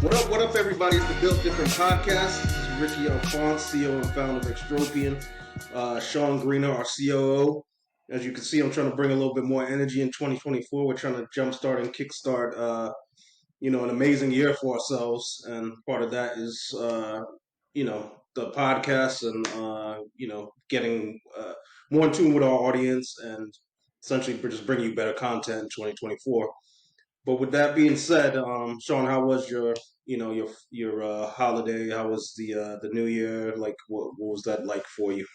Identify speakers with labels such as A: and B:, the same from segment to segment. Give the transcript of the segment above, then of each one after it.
A: What up, everybody? It's the Built Different Podcast. This is Ricky Alphonse, CEO and founder of Extropian. Sean Greener, our COO. As you can see, I'm trying to bring a little bit more energy in 2024. We're trying to jumpstart and kickstart, an amazing year for ourselves. And part of that is, the podcast and, getting more in tune with our audience and essentially just bringing you better content in 2024. But with that being said, Sean, how was your holiday? How was the New Year? Like, what was that like for you?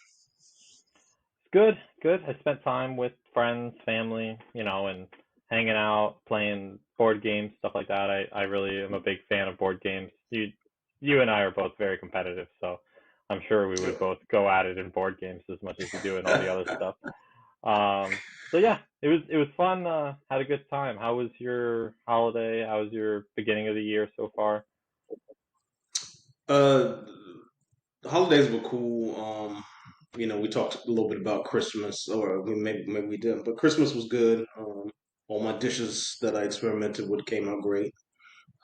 B: Good, good. I spent time with friends, family, and hanging out, playing board games, stuff like that. I really am a big fan of board games. You and I are both very competitive, so I'm sure we would both go at it in board games as much as we do in all the other stuff. So yeah, it was fun. Had a good time. How was your holiday? How was your beginning of the year so far?
A: Uh, the holidays were cool. We talked a little bit about Christmas, or maybe we didn't, but Christmas was good. All my dishes that I experimented with came out great.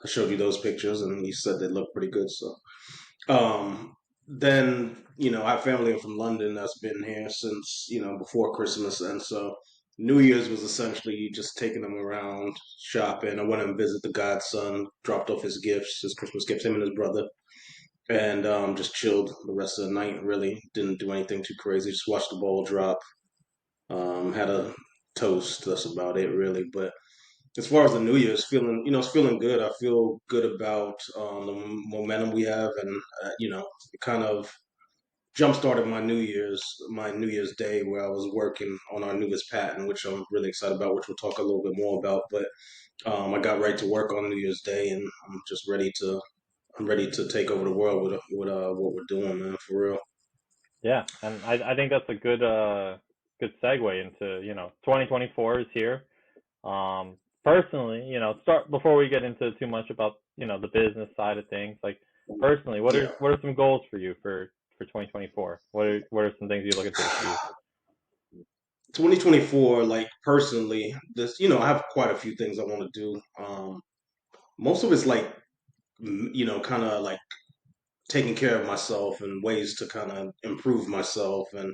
A: I showed you those pictures, and you said they looked pretty good. So, then I have family from London that's been here since before Christmas, and so New Year's was essentially just taking them around shopping. I went and visited the godson, dropped off his gifts, his Christmas gifts, him and his brother, and just chilled the rest of the night. Really didn't do anything too crazy. Just watched the ball drop. Had a toast. That's about it, really. But as far as the New Year's, it's feeling good. I feel good about the momentum we have, and it kind of jump started my New Year's Day where I was working on our newest patent, which I'm really excited about, which we'll talk a little bit more about. But I got right to work on New Year's Day, and I'm ready to take over the world with what we're doing, man, for real.
B: Yeah, and I think that's a good segue into 2024 is here. Personally, start before we get into too much about the business side of things. Like personally, what are
A: Yeah.
B: what are some goals for you for 2024? What are some things you're looking to achieve?
A: 2024, like personally, I have quite a few things I want to do. Most of it's like, kind of like taking care of myself and ways to kind of improve myself. And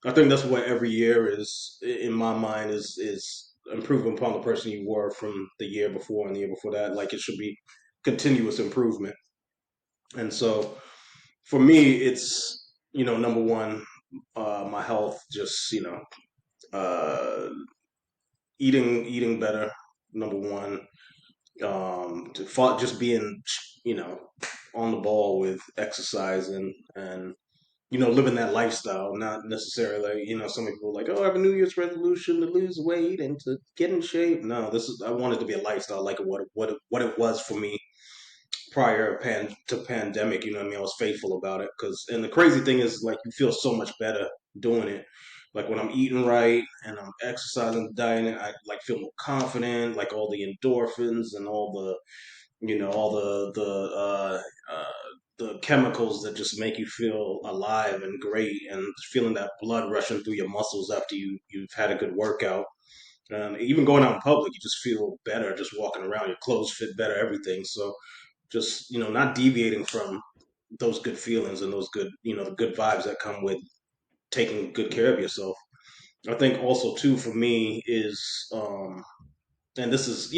A: I think that's what every year is in my mind is improving upon the person you were from the year before and the year before that. Like it should be continuous improvement. And so for me, it's number one, my health. Just uh, eating better. Number one, just being you know on the ball with exercising and living that lifestyle, not necessarily, some people are like, oh, I have a New Year's resolution to lose weight and to get in shape. No, I want it to be a lifestyle like what it was for me prior to pandemic. You know what I mean? I was faithful about it and the crazy thing is like you feel so much better doing it. Like when I'm eating right and I'm exercising, dieting, I like feel more confident. Like all the endorphins and all the chemicals that just make you feel alive and great, and feeling that blood rushing through your muscles after you've had a good workout. And even going out in public, you just feel better just walking around. Your clothes fit better, everything. So just not deviating from those good feelings and those good the good vibes that come with taking good care of yourself. I think also too for me is and this is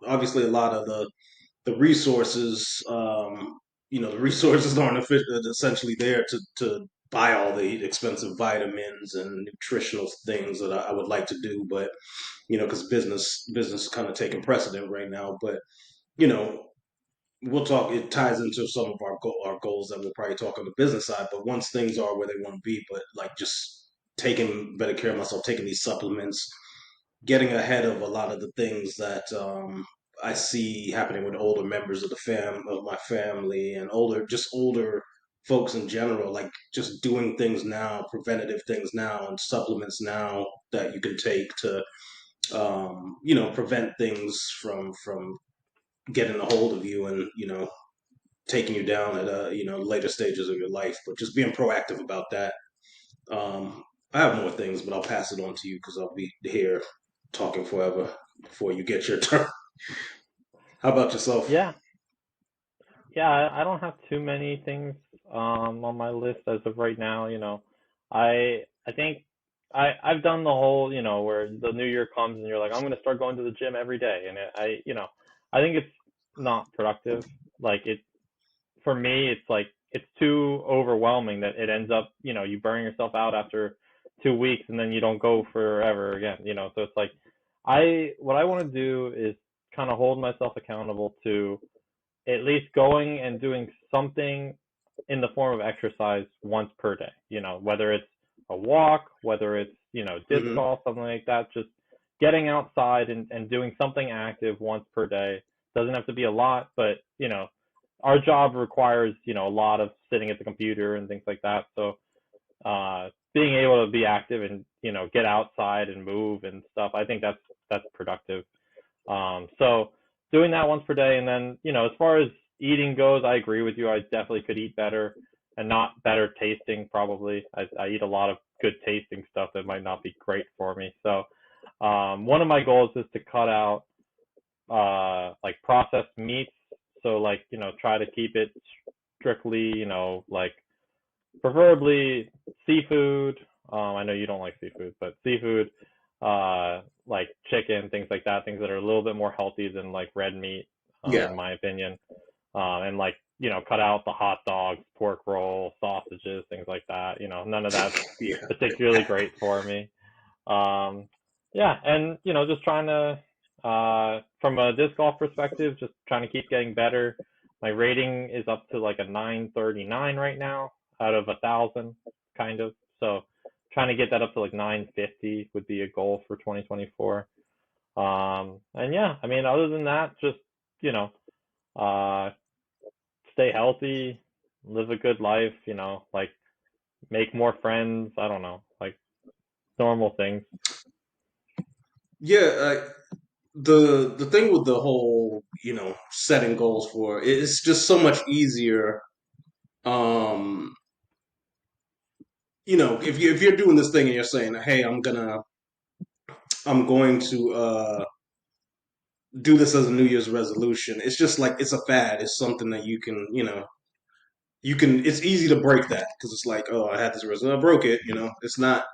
A: obviously a lot of the resources, the resources aren't essentially there to buy all the expensive vitamins and nutritional things that I would like to do, but because business is kind of taking precedent right now. But you know, we'll talk. It ties into some of our goals that we'll probably talk on the business side. But once things are where they want to be, but like just taking better care of myself, taking these supplements, getting ahead of a lot of the things that I see happening with older members of my family and older folks in general, like just doing things now, preventative things now, and supplements now that you can take to prevent things from getting a hold of you and taking you down at later stages of your life. But just being proactive about that. Um, I have more things, but I'll pass it on to you because I'll be here talking forever before you get your turn. How about yourself?
B: Yeah, Yeah, I don't have too many things on my list as of right now, you know. I think I've done the whole, you know, where the new year comes and you're like, I'm gonna start going to the gym every day, and you know, I think it's not productive. Like it for me, it's like it's too overwhelming that it ends up, you know, you burn yourself out after 2 weeks and then you don't go forever again, you know. So it's like what I want to do is kind of hold myself accountable to at least going and doing something in the form of exercise once per day. You know, whether it's a walk, whether it's, you know, disc
A: Hmm.
B: golf, something like that, just getting outside and doing something active once per day. Doesn't have to be a lot, but, you know, our job requires, you know, a lot of sitting at the computer and things like that. So being able to be active and, you know, get outside and move and stuff, I think that's productive. So doing that once per day, and then, you know, as far as eating goes, I agree with you. I definitely could eat better and not better tasting. Probably, I eat a lot of good tasting stuff that might not be great for me. So one of my goals is to cut out like processed meats. So like, you know, try to keep it strictly, you know, like preferably seafood. I know you don't like seafood, but seafood, like chicken, things like that, things that are a little bit more healthy than like red meat,
A: Yeah,
B: in my opinion. And like, you know, cut out the hot dogs, pork roll, sausages, things like that. You know, none of that's
A: yeah,
B: particularly great for me. Um, yeah, and you know, just trying to, from a disc golf perspective, just trying to keep getting better. My rating is up to like a 939 right now out of 1,000, kind of. So trying to get that up to like 950 would be a goal for 2024. And yeah, I mean, other than that, just, you know, uh, stay healthy, live a good life, you know, like make more friends. I don't know, like normal things.
A: yeah. The thing with the whole, setting goals for it's just so much easier. Um, if you're doing this thing and you're saying, "Hey, I'm going to do this as a New Year's resolution," it's just like it's a fad. It's something that you can. It's easy to break that because it's like, oh, I had this resolution, I broke it. It's not.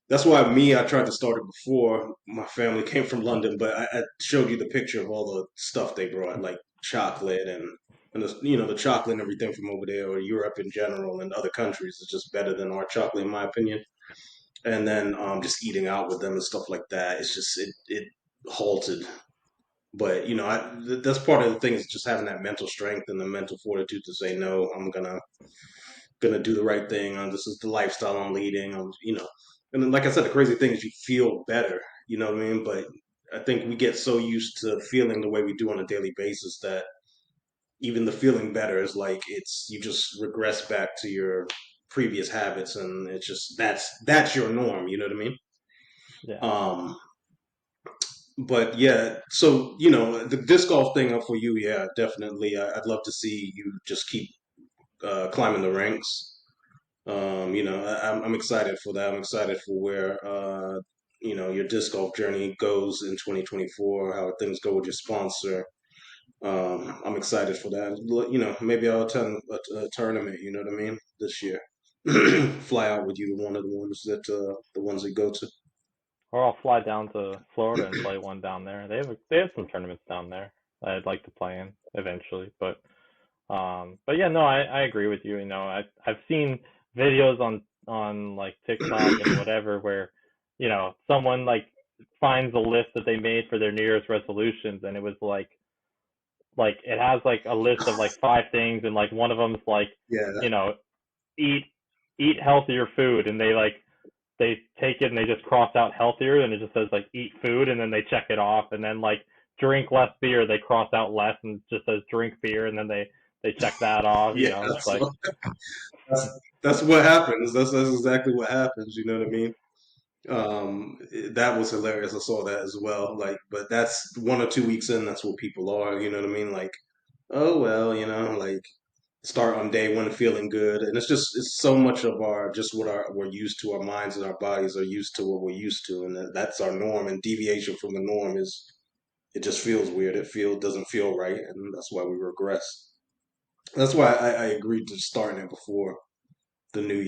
A: That's why I tried to start it before my family came from London, but I showed you the picture of all the stuff they brought, like chocolate and the chocolate and everything from over there or Europe in general and other countries is just better than our chocolate in my opinion. And then just eating out with them and stuff like that. It's just it halted. But that's part of the thing is just having that mental strength and the mental fortitude to say no. I'm gonna do the right thing. This is the lifestyle I'm leading. And then, like I said, the crazy thing is you feel better. You know what I mean? But I think we get so used to feeling the way we do on a daily basis that even the feeling better is like it's you just regress back to your previous habits, and it's just that's your norm. You know what I mean?
B: Yeah.
A: Um, but yeah, so the disc golf thing for you, yeah, definitely. I'd love to see you just keep climbing the ranks. I'm excited for that. I'm excited for where your disc golf journey goes in 2024. How things go with your sponsor. I'm excited for that. Maybe I'll attend a tournament. You know what I mean? This year, fly out with you to one of the ones that go to.
B: Or I'll fly down to Florida and play one down there. They have some tournaments down there that I'd like to play in eventually. But yeah, no, I agree with you. You know, I've seen videos on like TikTok and whatever where, you know, someone like finds a list that they made for their New Year's resolutions, and it was like it has like a list of like five things, and like one of them's like,
A: Yeah,
B: you know, eat eat healthier food, and they take it and they just cross out healthier, and it just says like eat food, and then they check it off, and then like drink less beer, they cross out less and it just says drink beer, and then they check that off. You
A: yeah.
B: know, it's
A: That's
B: like,
A: what that's, that's what happens. That's exactly what happens. You know what I mean? That was hilarious. I saw that as well. Like, but that's 1 or 2 weeks in. That's what people are. You know what I mean? Like, oh well, like start on day one feeling good, and it's so much of our just what we're used to. Our minds and our bodies are used to what we're used to, and that's our norm. And deviation from the norm is it just feels weird. Doesn't feel right, and that's why we regress. That's why I agreed to starting it before the new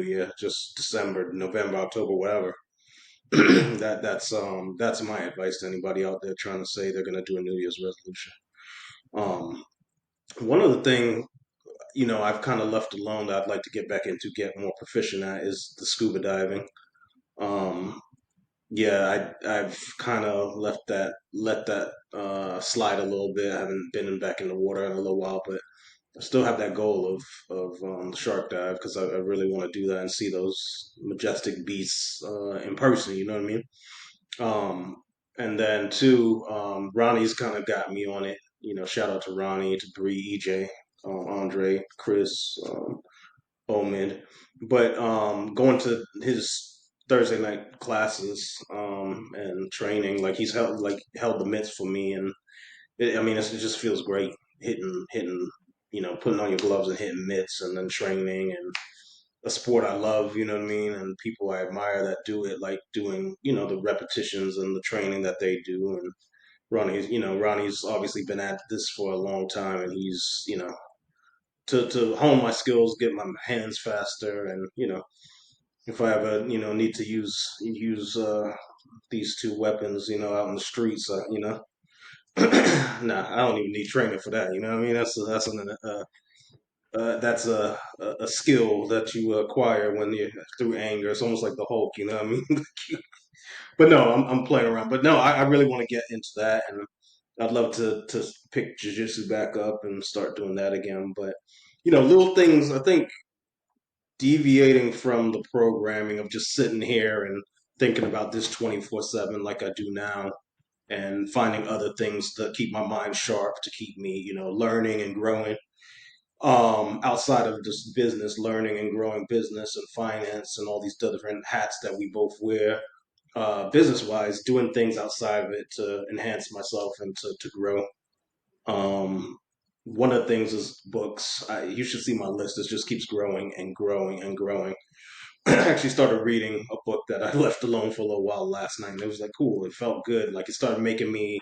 A: year, just December, November, October, whatever. That's my advice to anybody out there trying to say they're gonna do a New Year's resolution. Um, one other thing, I've kind of left alone that I'd like to get back into, get more proficient at, is the scuba diving. Um, yeah, I've kind of let that slide a little bit. I haven't been back in the water in a little while, but I still have that goal of the shark dive because I really want to do that and see those majestic beasts in person. You know what I mean? Um, and then two, Ronnie's kind of got me on it. Shout out to Ronnie, to Bree, EJ, Andre, Chris, Omid. But going to his Thursday night classes and training, like he's held the mitts for me, and it just feels great hitting, putting on your gloves and hitting mitts, and then training and a sport I love, you know what I mean, and people I admire that do it, like doing, the repetitions and the training that they do. And Ronnie's obviously been at this for a long time, and he's, to hone my skills, get my hands faster, and if I ever, need to use these two weapons, out in the streets, nah, I don't even need training for that. You know what I mean? That's a skill that you acquire when you through anger. It's almost like the Hulk. You know what I mean? But no, I'm playing around. But no, I really want to get into that, and I'd love to pick jujitsu back up and start doing that again. But little things. I think deviating from the programming of just sitting here and thinking about this 24/7 like I do now, and finding other things to keep my mind sharp, to keep me, learning and growing. Outside of just business, learning and growing business and finance and all these different hats that we both wear, business wise, doing things outside of it to enhance myself and to grow. Um, one of the things is books. You should see my list. It just keeps growing and growing and growing. I actually started reading a book that I left alone for a little while last night, and it was like cool. It felt good. Like it started making me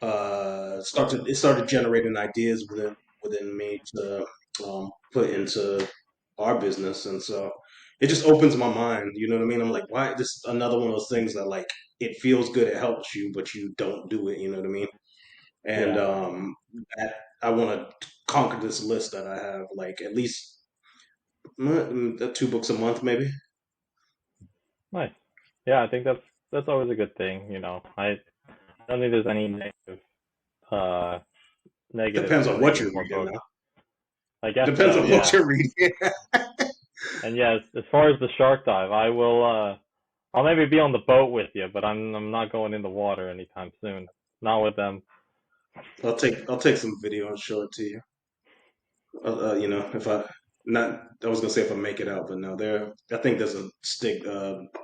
A: it started generating ideas within me to put into our business, and so it just opens my mind. You know what I mean? I'm like, why? This another one of those things that like it feels good, it helps you, but you don't do it. You know what I mean? And
B: Yeah,
A: that, I want to conquer this list that I have, like at least two books a month, maybe.
B: nice. Yeah, I think that's always a good thing. I don't think there's any uh negatives
A: Depends
B: to
A: on what
B: reading
A: you're
B: more
A: reading.
B: books.
A: Now.
B: I guess
A: Depends
B: so.
A: on what
B: Yeah.
A: you're reading.
B: And yeah, as far as the shark dive, I'll maybe be on the boat with you, but I'm not going in the water anytime soon. Not with them.
A: I'll take some video and show it to you. If I not, I was gonna say if I make it out, but no, I think there's a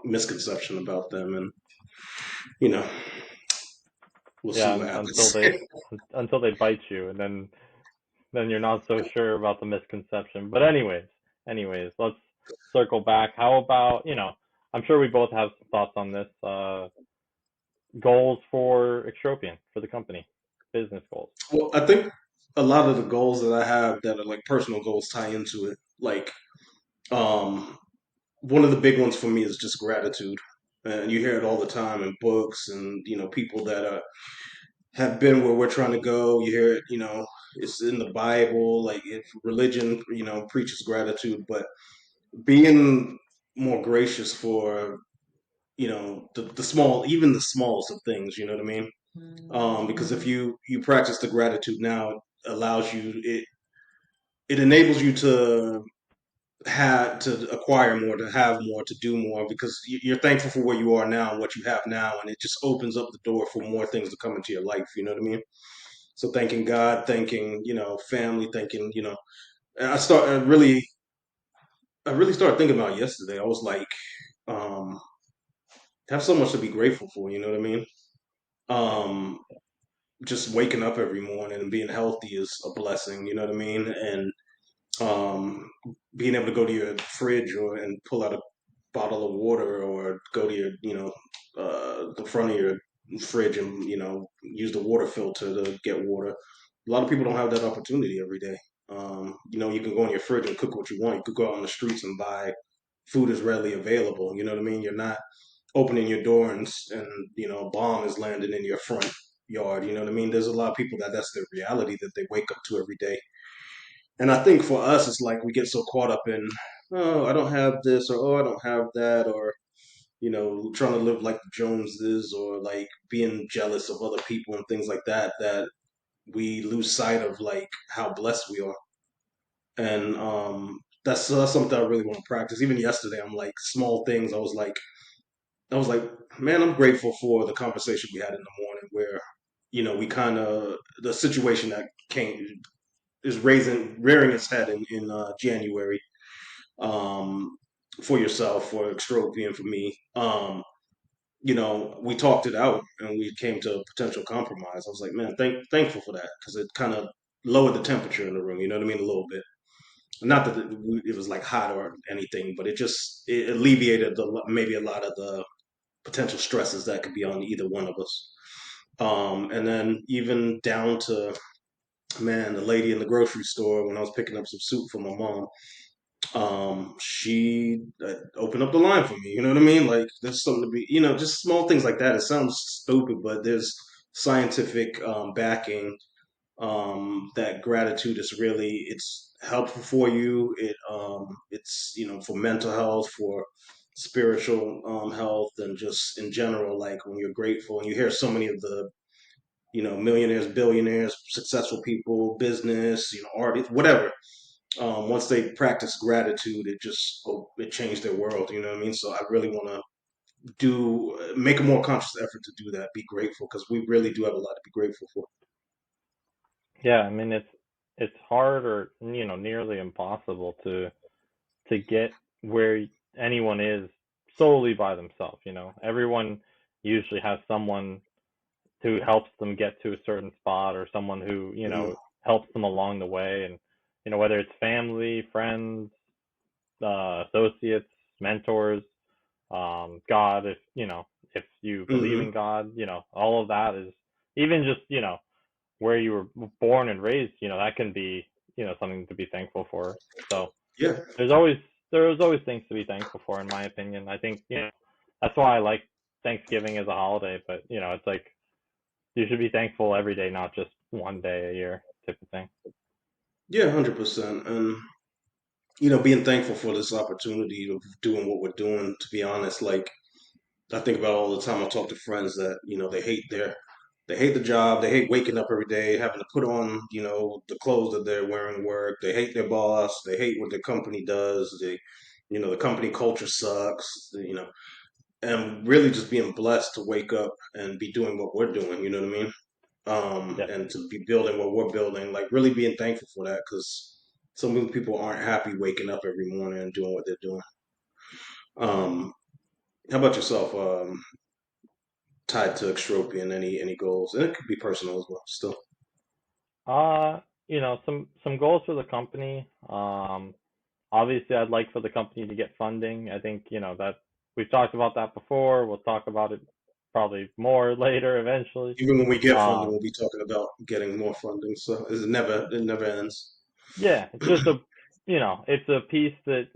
A: misconception about them, and you know, we'll see
B: Yeah,
A: what
B: until
A: happens.
B: they bite you, and then you're not so sure about the misconception. But anyways, let's circle back. How about, I'm sure we both have some thoughts on this. Goals for Extropian, for the company, business goals.
A: Well, I think a lot of the goals that I have that are like personal goals tie into it. Like, um, one of the big ones for me is just gratitude, and you hear it all the time in books and people that have been where we're trying to go. You hear it, it's in the Bible. Like, if religion, preaches gratitude, but being more gracious for the small, even the smallest of things. You know what I mean? Because if you practice the gratitude now, it allows you it enables you to have to acquire more, to have more, to do more, because you're thankful for where you are now and what you have now, and it just opens up the door for more things to come into your life. You know what I mean? So thanking God, thanking family, thanking and I really started thinking about yesterday. I was like, um, have so much to be grateful for. You know what I mean?
B: Yeah.
A: Um, just waking up every morning and being healthy is a blessing. You know what I mean? And um, being able to go to your fridge and pull out a bottle of water, or go to your the front of your fridge and use the water filter to get water. A lot of people don't have that opportunity every day. You can go in your fridge and cook what you want. You could go out on the streets and buy food is readily available. You know what I mean? You're not opening your door and a bomb is landing in your front yard. You know what I mean? There's a lot of people that's their reality that they wake up to every day. And I think for us, it's like we get so caught up in, oh, I don't have this, or oh, I don't have that, or trying to live like the Joneses, or like being jealous of other people and things like that, that we lose sight of like how blessed we are. And that's something I really want to practice. Even yesterday, I'm like small things. I was like, man, I'm grateful for the conversation we had in the morning, where we kind of the situation that came is rearing its head in January, um, for yourself, for Extropian, for me. We talked it out and we came to a potential compromise. I was like, man, thankful for that, because it kind of lowered the temperature in the room. You know what I mean? A little bit. Not that it was like hot or anything, but it alleviated maybe a lot of the potential stresses that could be on either one of us. And then even down to, man, the lady in the grocery store when I was picking up some soup for my mom. She opened up the line for me. You know what I mean? Like there's something to be, just small things like that. It sounds stupid, but there's scientific backing, that gratitude is really it's helpful for you. It's for mental health, for spiritual health, and just in general. Like when you're grateful and you hear so many of the millionaires, billionaires, successful people, business, artists, whatever. Once they practice gratitude, it changed their world. You know what I mean? So I really want to make a more conscious effort to do that. Be grateful, because we really do have a lot to be grateful for.
B: Yeah, I mean it's hard or nearly impossible to get where anyone is solely by themselves. Everyone usually has someone who helps them get to a certain spot, or someone who
A: Hmm.
B: helps them along the way. And whether it's family, friends, associates, mentors, God, if you believe in
A: Hmm.
B: God, all of that is, even just where you were born and raised, that can be something to be thankful for. So
A: Yeah.
B: there's always there's always things to be thankful for, in my opinion. I think that's why I like Thanksgiving as a holiday. But it's like you should be thankful every day, not just one day a year type of thing.
A: Yeah, 100%. And being thankful for this opportunity of doing what we're doing. To be honest, like I think about all the time. I talk to friends that they hate the job. They hate waking up every day, having to put on the clothes that they're wearing to work. They hate their boss. They hate what their company does. The company culture sucks. And really just being blessed to wake up and be doing what we're doing. You know what I mean?
B: Yeah.
A: And to be building what we're building, like really being thankful for that, because some people aren't happy waking up every morning and doing what they're doing. Um, how about yourself? Tied to Extropian, any goals? And it could be personal as well. Still.
B: Uh, some goals for the company. Obviously, I'd like for the company to get funding. I think, that we've talked about that before. We'll talk about it probably more later eventually.
A: Even when we get funding,
B: Um,
A: we'll be talking about getting more funding. So it never ends.
B: yeah, it's just it's a piece that,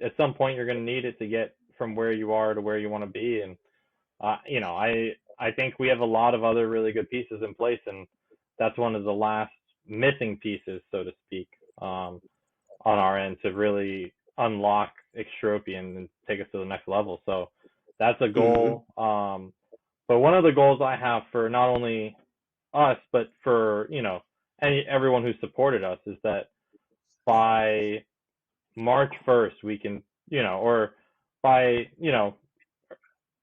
B: at some point you're going to need it to get from where you are to where you want to be. And, I think we have a lot of other really good pieces in place, and that's one of the last missing pieces, so to speak, on our end to really unlock Extropian and take us to the next level. So that's a
A: Hmm.
B: goal. But one of the goals I have for not only us, but for, everyone who supported us, is that by March 1st, we can, or by,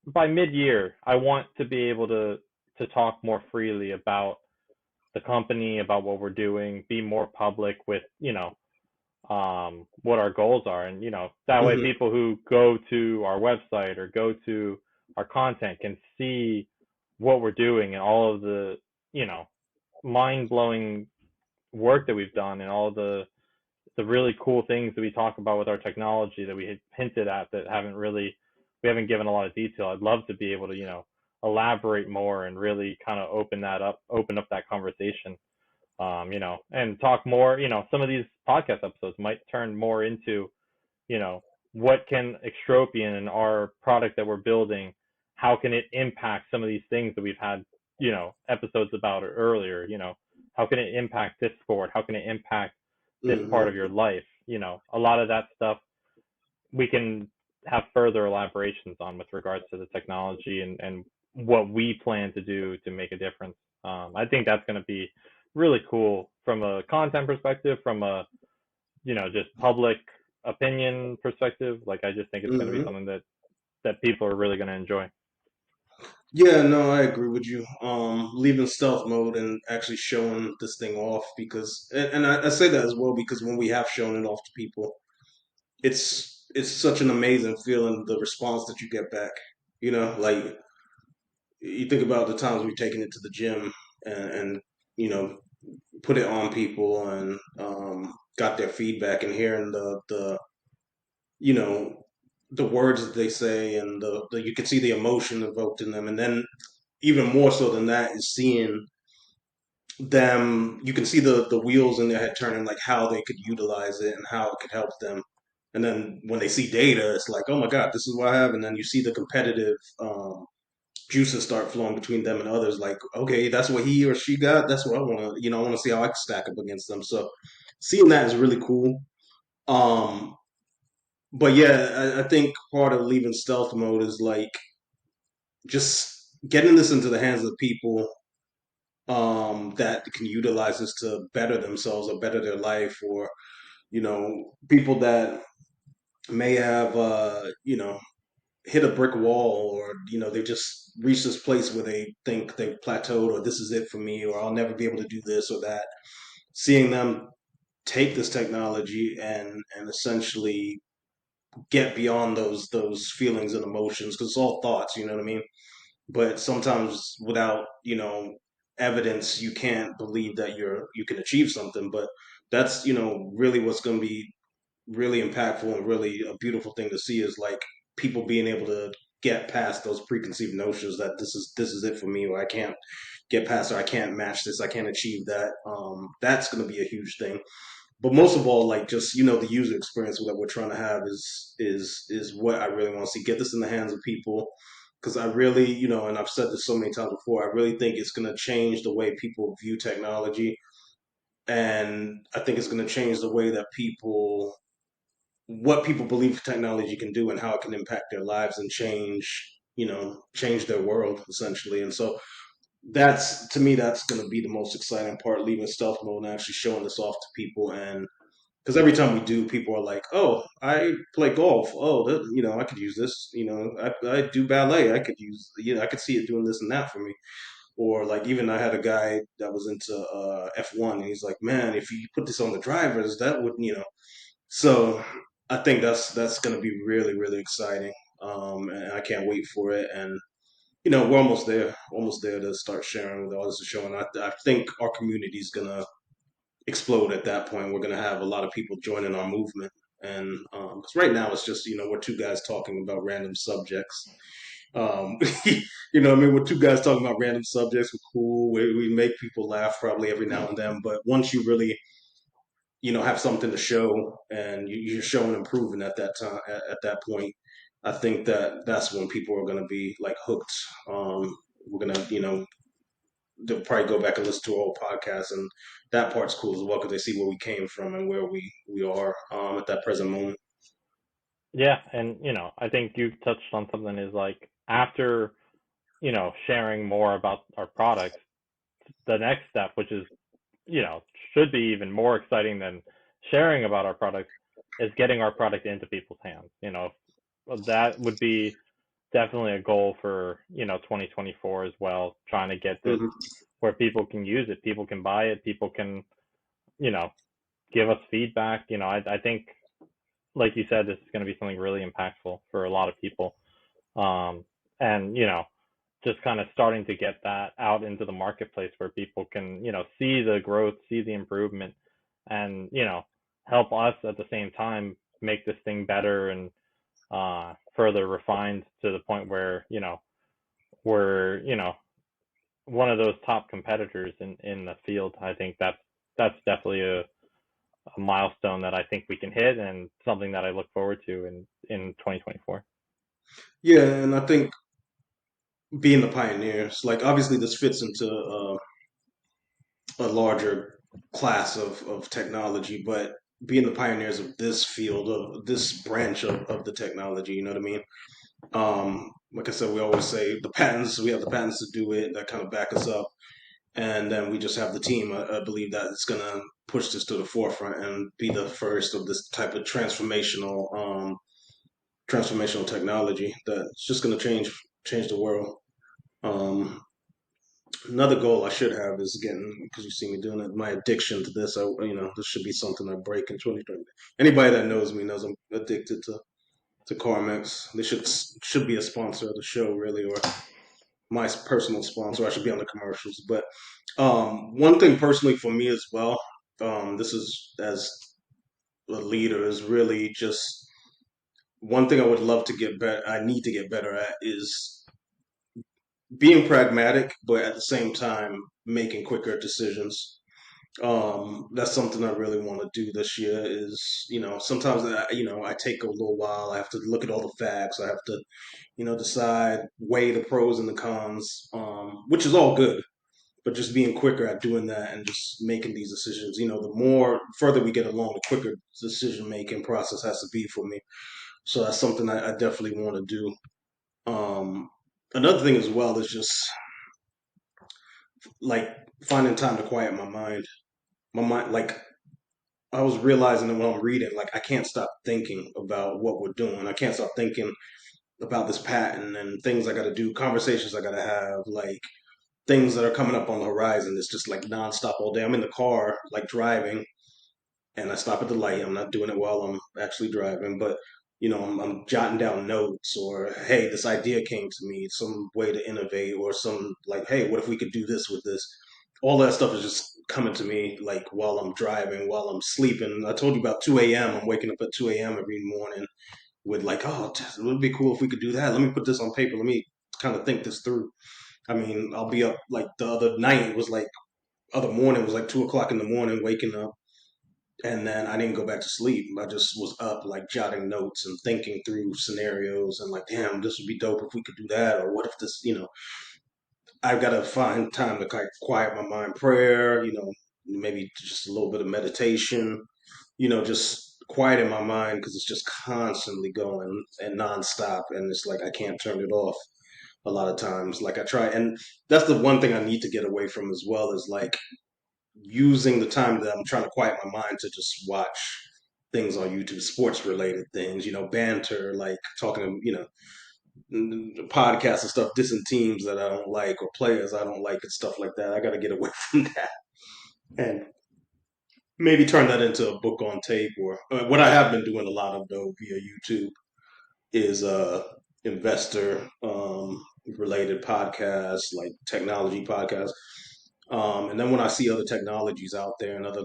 B: by mid-year, I want to be able to talk more freely about the company, about what we're doing, be more public with, what our goals are. And, that way
A: Hmm.
B: people who go to our website or go to our content can see what we're doing and all of the, you know, mind blowing work that we've done, and all the really cool things that we talk about with our technology that we had hinted at that we haven't given a lot of detail. I'd love to be able to, elaborate more and really kind of open up that conversation. and talk more. Some of these podcast episodes might turn more into, you know, what can Extropian and our product that we're building, how can it impact some of these things that we've had, episodes about earlier, how can it impact this sport? How can it impact this part
A: Hmm.
B: of your life? A lot of that stuff we can have further elaborations on with regards to the technology and what we plan to do to make a difference. I think that's going to be really cool from a content perspective, from a just public opinion perspective. Like I just think it's going to be
A: Hmm.
B: something that people are really going to enjoy.
A: Yeah, no, I agree with you. Leaving stealth mode and actually showing this thing off because, and I say that as well because when we have shown it off to people, it's such an amazing feeling the response that you get back. Like you think about the times we've taken it to the gym and you know put it on people and got their feedback and hearing the you know the words that they say and the you can see the emotion evoked in them and then even more so than that is seeing them you can see the wheels in their head turning like how they could utilize it and how it could help them and then when they see data it's like oh my god this is what I have and then you see the competitive juices start flowing between them and others like okay that's what he or she got that's what I want to I want to see how I can stack up against them so seeing that is really cool um but yeah I think part of leaving stealth mode is like just getting this into the hands of people that can utilize this to better themselves or better their life or people that may have hit a brick wall or they just reached this place where they think they've plateaued or this is it for me or I'll never be able to do this or that seeing them take this technology and essentially get beyond those feelings and emotions because it's all thoughts you know what I mean but sometimes without evidence you can't believe that you can achieve something but that's really what's going to be really impactful and really a beautiful thing to see is like people being able to get past those preconceived notions that this is it for me or I can't get past or I can't match this I can't achieve that that's going to be a huge thing but most of all like just the user experience that we're trying to have is what I really want to see get this in the hands of people because I really and I've said this so many times before I really think it's going to change the way people view technology and I think it's going to change the way that people what people believe technology can do and how it can impact their lives and change their world essentially and so that's to me that's going to be the most exciting part leaving stealth mode and actually showing this off to people and because every time we do people are like oh I play golf oh I could use this I do ballet I could use I could see it doing this and that for me or like even I had a guy that was into F1 and he's like man if you put this on the drivers that would so I think that's going to be really really exciting and I can't wait for it and we're almost there to start sharing with others to show and I think our community is going to explode at that point. We're going to have a lot of people joining our movement. And because right now it's just, we're two guys talking about random subjects. Um, I mean, we're two guys talking about random subjects. We're cool. We make people laugh probably every now and then. But once you really, have something to show and you're showing improving at that time, at that point, I think that's when people are going to be like hooked. We're going to, they'll probably go back and listen to our old podcast, and that part's cool as well because they see where we came from and where we are at that present moment.
B: Yeah, and I think you touched on something is like after sharing more about our products, the next step, which is you know should be even more exciting than sharing about our products, is getting our product into people's hands. That would be definitely a goal for 2024 as well, trying to get this
A: Hmm.
B: where people can use it, people can buy it, people can you know give us feedback. I think, like you said, this is going to be something really impactful for a lot of people. um and just kind of starting to get that out into the marketplace where people can see the growth, see the improvement, and help us at the same time make this thing better and further refined to the point where we're one of those top competitors in the field. I think that's definitely a milestone that I think we can hit, and something that I look forward to in 2024.
A: Yeah, and I think being the pioneers, like obviously this fits into a larger class of technology, but being the pioneers of this field of this branch of the technology, you know what I mean? Like I said, we always say the patents, we have the patents to do it that kind of back us up. And then we just have the team. I believe that it's going to push this to the forefront and be the first of this type of transformational technology that's just going to change the world. Um, Another goal I should have is getting, because you see me doing it, my addiction to this. This should be something I break in 2020. Anybody that knows me knows I'm addicted to CarMax. They should be a sponsor of the show, really, or my personal sponsor. I should be on the commercials. But one thing personally for me as well, this is as a leader, is really just one thing I would love to get better. I need to get better at is being pragmatic, but at the same time making quicker decisions. That's something I really want to do this year. Is sometimes I take a little while. I have to look at all the facts. I have to decide, weigh the pros and the cons, which is all good. But just being quicker at doing that and just making these decisions, the more further we get along, the quicker decision making process has to be for me. So that's something I definitely want to do. Um, Another thing as well is just like finding time to quiet my mind. My mind, like I was realizing that when I'm reading, like I can't stop thinking about what we're doing. I can't stop thinking about this patent and things I got to do, conversations I got to have, like things that are coming up on the horizon. It's just like nonstop all day. I'm in the car, like driving, and I stop at the light. I'm not doing it while I'm actually driving, but I'm jotting down notes or, hey, this idea came to me, some way to innovate, or some like, hey, what if we could do this with this? All that stuff is just coming to me like while I'm driving, while I'm sleeping. I told you about 2 a.m. I'm waking up at 2 a.m. every morning with like, oh, it would be cool if we could do that. Let me put this on paper. Let me kind of think this through. I mean, I'll be up like the other night. It was like other morning was like 2 o'clock in the morning, waking up, and then I didn't go back to sleep. I just was up like jotting notes and thinking through scenarios and like, damn, this would be dope if we could do that, or what if this, I've got to find time to quiet my mind, prayer, maybe just a little bit of meditation, just quieting my mind because it's just constantly going and nonstop, and it's like I can't turn it off a lot of times. Like I try, and that's the one thing I need to get away from as well is like using the time that I'm trying to quiet my mind to just watch things on YouTube, sports related things, banter, like talking, podcasts and stuff, dissing teams that I don't like or players I don't like and stuff like that. I got to get away from that and maybe turn that into a book on tape or what I have been doing a lot of though via YouTube is investor related podcasts, like technology podcasts. And then when I see other technologies out there and other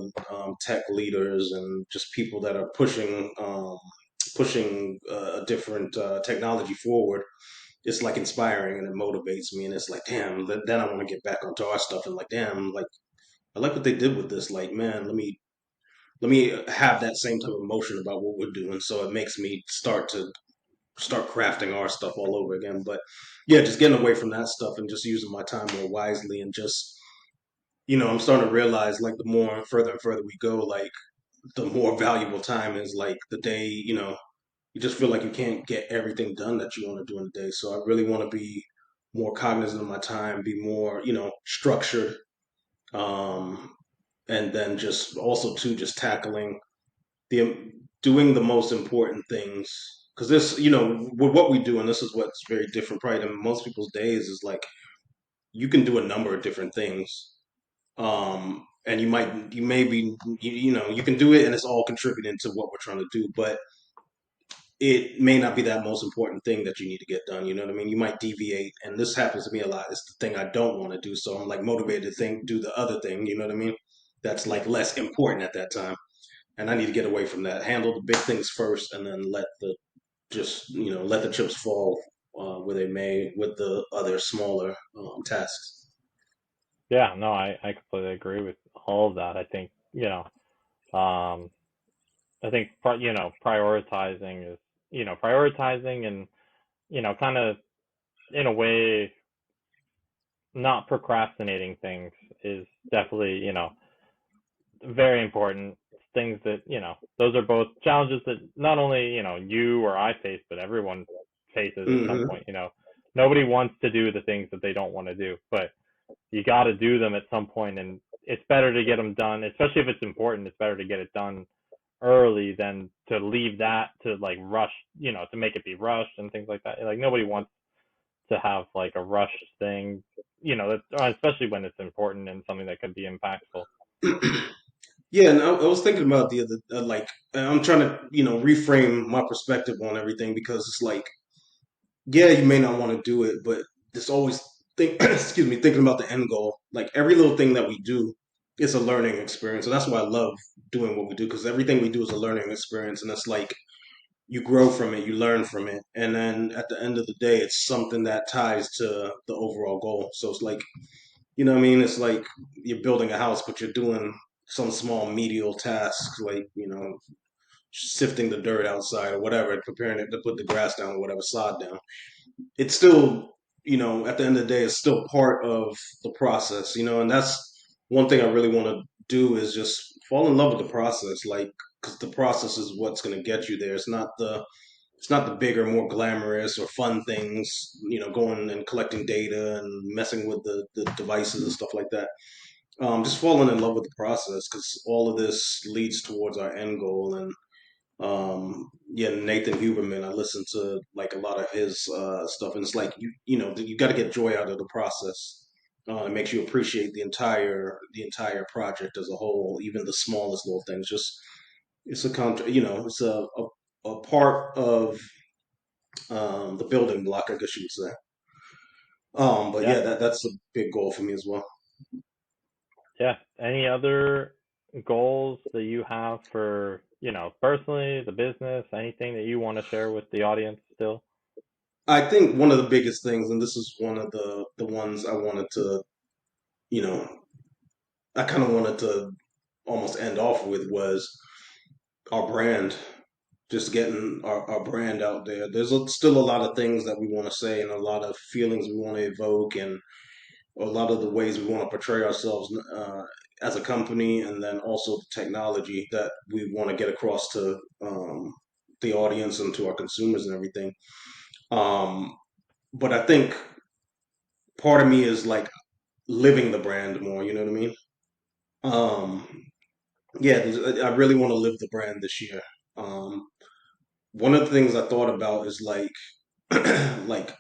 A: tech leaders and just people that are pushing a different technology forward, it's like inspiring and it motivates me. And it's like, damn, then I want to get back onto our stuff and like, damn, like I like what they did with this. Like, man, let me have that same type of emotion about what we're doing. So it makes me start crafting our stuff all over again. But yeah, just getting away from that stuff and just using my time more wisely and just I'm starting to realize like the more further and further we go, like the more valuable time is like the day, you just feel like you can't get everything done that you want to do in a day. So I really want to be more cognizant of my time, be more, structured. Um, and then just also too, just tackling doing the most important things because this with what we do and this is what's very different probably than most people's days is like you can do a number of different things and you may be you can do it and it's all contributing to what we're trying to do but it may not be that most important thing that you need to get done, you know what I mean? You might deviate and this happens to me a lot. It's the thing I don't want to do, so I'm like motivated to do the other thing, you know what I mean? That's like less important at that time, and I need to get away from that. Handle the big things first, and then let the chips fall where they may with the other smaller tasks.
B: Yeah, no, I completely agree with all of that. I think you know, um, I think prioritizing is prioritizing and kind of in a way not procrastinating things is definitely very important. Things that those are both challenges that not only you or I face, but everyone faces at some
A: Hmm.
B: point. Nobody wants to do the things that they don't want to do, but you got to do them at some point, and it's better to get them done, especially if it's important. It's better to get it done early than to leave that to like rush, to make it be rushed and things like that. Like nobody wants to have like a rush thing, especially when it's important and something that could be impactful.
A: Yeah, and I was thinking about the other, like, I'm trying to, reframe my perspective on everything because it's like, yeah, you may not want to do it, but it's always excuse me, thinking about the end goal. Like every little thing that we do is a learning experience, and that's why I love doing what we do because everything we do is a learning experience, and it's like you grow from it, you learn from it, and then at the end of the day, it's something that ties to the overall goal. So it's like, what I mean? It's like you're building a house, but you're doing some small medial task, like sifting the dirt outside or whatever, preparing it to put the grass down or whatever, sod down. It's still, at the end of the day, it's still part of the process, and that's one thing I really want to do is just fall in love with the process, like, because the process is what's going to get you there. It's not the bigger, more glamorous or fun things, going and collecting data and messing with the devices and stuff like that. Just falling in love with the process because all of this leads towards our end goal. And yeah, Nathan Huberman, I listen to like a lot of his stuff, and it's like you got to get joy out of the process. It makes you appreciate the entire project as a whole, even the smallest little things. Just it's a it's a part of the building block, I guess you would say. But
B: Yeah,
A: yeah, that's a big goal for me as well.
B: yeah. Any other goals that you have for personally, the business, anything that you want to share with the audience still?
A: I think one of the biggest things, and this is one of the ones I wanted to, you know, I kind of wanted to almost end off with was our brand. Just getting our brand out there. Still a lot of things that we want to say and a lot of feelings we want to evoke and a lot of the ways we want to portray ourselves as a company, and then also the technology that we want to get across to the audience and to our consumers and everything. Um, but I think part of me is like living the brand more. You know what I mean? Um, yeah, I really want to live the brand this year. Um, One of the things I thought about is like, like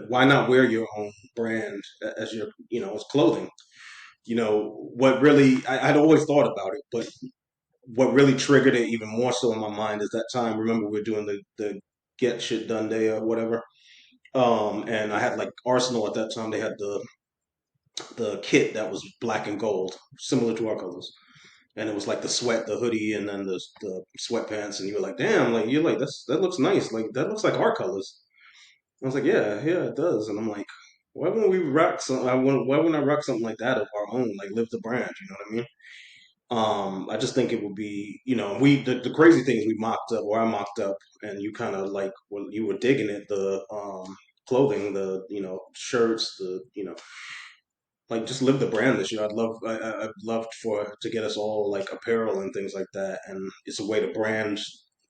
A: why not wear your own brand as your, as clothing? What really I'd always thought about it, but what really triggered it even more so in my mind is that time. Remember, we were doing the Get Shit Done Day or whatever. And I had like Arsenal at that time. They had the kit that was black and gold, similar to our colors. And it was like the sweat, the hoodie, and then the sweatpants. And you were like, damn, like you're like that looks nice. Like that looks like our colors. I was like, yeah, yeah, it does. And I'm like, why wouldn't we rock some? Why wouldn't I rock something like that of our own? Like live the brand. You know what I mean? I just think it would be, the crazy thing is we mocked up, or I mocked up, and you kind of like when you were digging it, the clothing, the shirts, the like just live the brand this year. I'd love for to get us all like apparel and things like that, and it's a way to brand,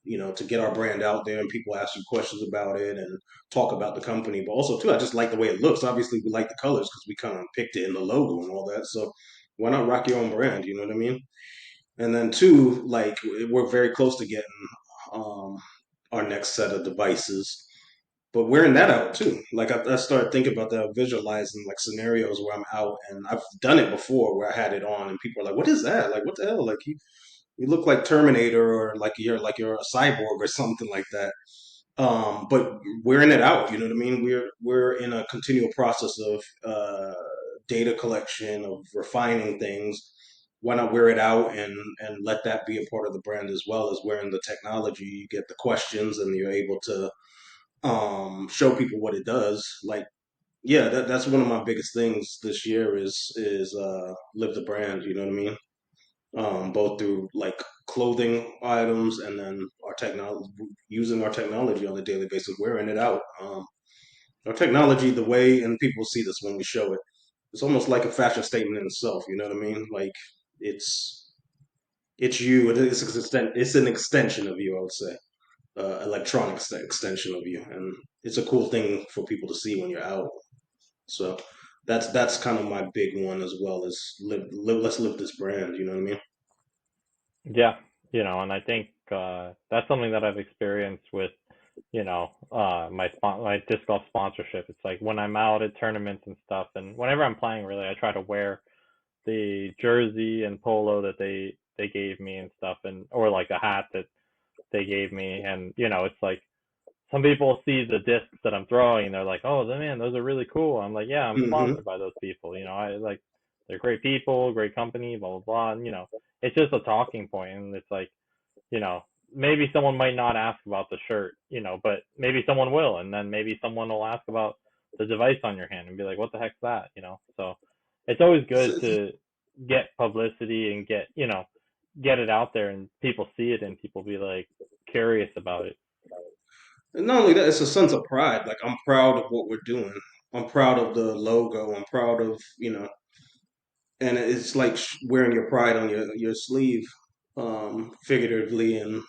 A: to get our brand out there, and people ask you questions about it and talk about the company. But also too, I just like the way it looks. Obviously, we like the colors because we kind of picked it in the logo and all that. So why not rock your own brand? You know what I mean? And then two, like we're very close to getting um, our next set of devices, but wearing that out too. Like I started thinking about that, visualizing like scenarios where I'm out, and I've done it before where I had it on, and people are like, "What is that? Like, what the hell? Like you look like Terminator, or like you're a cyborg or something like that." But wearing it out, you know what I mean? We're in a continual process of data collection, of refining things. Why not wear it out and let that be a part of the brand as well as wearing the technology? You get the questions, and you're able to show people what it does. Like yeah, that's one of my biggest things this year is live the brand. You know what I mean? Both through like clothing items and then our technology, using our technology on a daily basis, wearing it out. Our technology, the way, and people see this when we show it, it's almost like a fashion statement in itself. You know what I mean? Like it's it's you. It's an extension of you. I would say, electronic extension of you, and it's a cool thing for people to see when you're out. So that's kind of my big one as well as live. Let's live this brand. You know what I mean?
B: Yeah, and I think that's something that I've experienced with, my disc golf sponsorship. It's like when I'm out at tournaments and stuff, and whenever I'm playing, really, I try to wear the jersey and polo that they gave me and stuff, and or like a hat that they gave me, and it's like some people see the discs that I'm throwing and they're like, "Oh, man, those are really cool." I'm like, "Yeah, I'm
A: Hmm.
B: sponsored by those people. I like they're great people, great company, blah blah blah." And it's just a talking point, and it's like, you know, maybe someone might not ask about the shirt, but maybe someone will, and then maybe someone will ask about the device on your hand and be like, "What the heck's that?" So it's always good to get publicity and get it out there, and people see it and people be like curious about it.
A: And not only that, it's a sense of pride. Like I'm proud of what we're doing. I'm proud of the logo. I'm proud of and it's like wearing your pride on your sleeve, figuratively and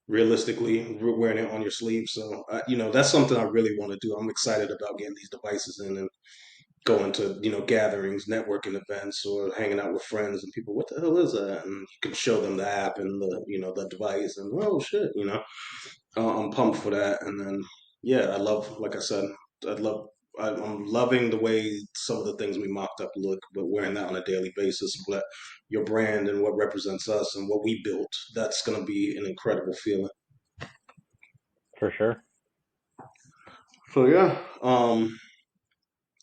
A: realistically wearing it on your sleeve. So that's something I really want to do. I'm excited about getting these devices in and going to gatherings, networking events, or hanging out with friends and people. What the hell is that? And you can show them the app and the device, and oh shit, I'm pumped for that. And then, yeah, I love, like I said, I love, I'm loving the way some of the things we mocked up look, but wearing that on a daily basis, what your brand and what represents us and what we built, that's going to be an incredible feeling.
B: For sure.
A: So, yeah,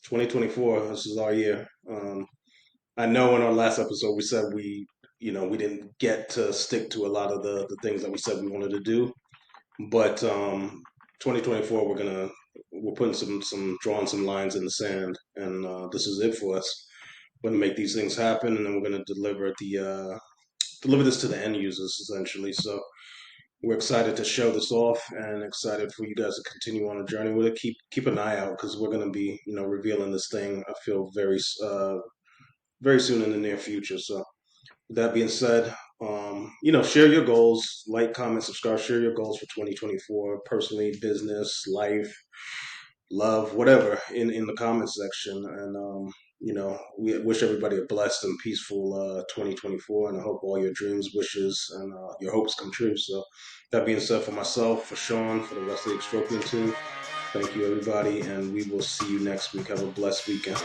A: 2024, this is our year. I know in our last episode we said we didn't get to stick to a lot of the things that we said we wanted to do. But 2024, we're putting some drawing some lines in the sand, and this is it for us. We're gonna make these things happen, and then we're gonna deliver this to the end users essentially. So we're excited to show this off, and excited for you guys to continue on a journey with it. Keep an eye out because we're gonna be revealing this thing. I feel very soon in the near future. So with that being said, share your goals, like, comment, subscribe, share your goals for 2024, personally, business, life, love, whatever, in the comment section. And, we wish everybody a blessed and peaceful 2024. And I hope all your dreams, wishes, and your hopes come true. So, that being said, for myself, for Sean, for the rest of the Extropian team, thank you, everybody. And we will see you next week. Have a blessed weekend.